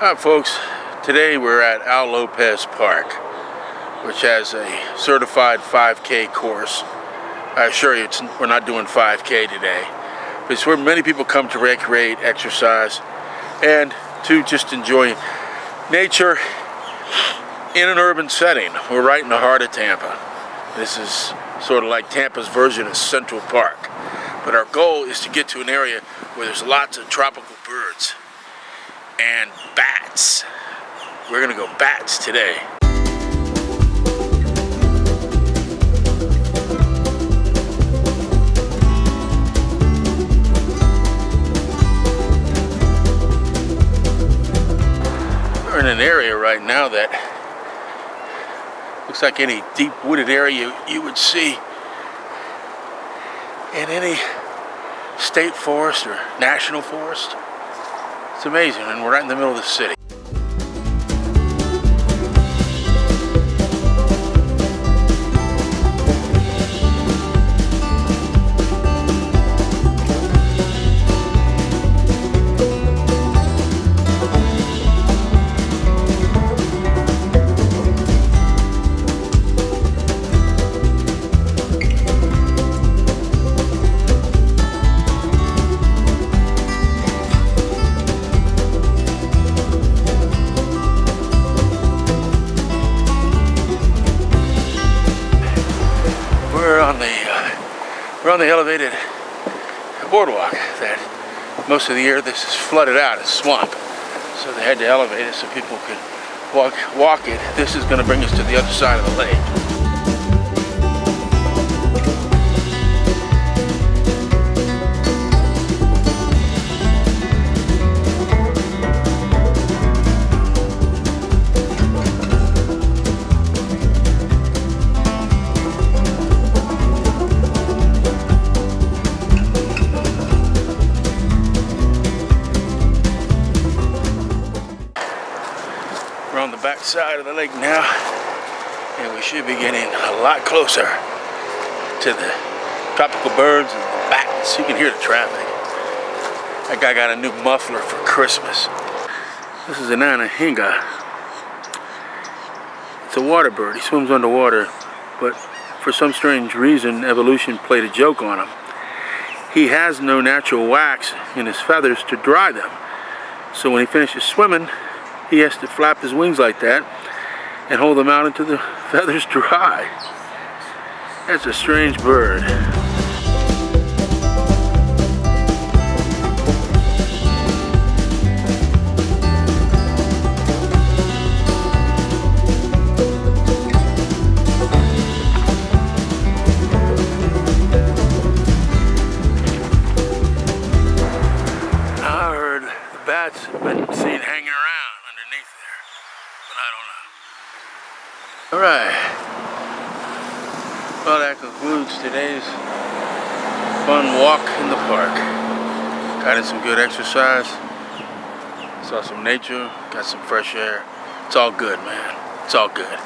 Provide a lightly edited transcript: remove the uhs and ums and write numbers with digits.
Hi folks, today we're at Al Lopez Park, which has a certified 5K course. I assure you we're not doing 5K today. It's where many people come to recreate, exercise, and to just enjoy nature in an urban setting. We're right in the heart of Tampa. This is sort of like Tampa's version of Central Park. But our goal is to get to an area where there's lots of tropical birds and bats. We're gonna go bats today. We're in an area right now that looks like any deep wooded area you would see in any state forest or national forest. It's amazing, and we're right in the middle of the city. We're on the elevated boardwalk that most of the year this is flooded out, it's swamp. So they had to elevate it so people could walk it. This is going to bring us to the other side of the lake. We're on the back side of the lake now, and we should be getting a lot closer to the tropical birds and the bats. You can hear the traffic. That guy got a new muffler for Christmas. This is an anahinga. It's a water bird. He swims underwater, but for some strange reason, evolution played a joke on him. He has no natural wax in his feathers to dry them. So when he finishes swimming, he has to flap his wings like that and hold them out until the feathers dry. That's a strange bird. I heard the bats have been seen hanging around underneath there, but I don't know. All right. Well, that concludes today's fun walk in the park. Got in some good exercise, saw some nature, got some fresh air. It's all good, man. It's all good.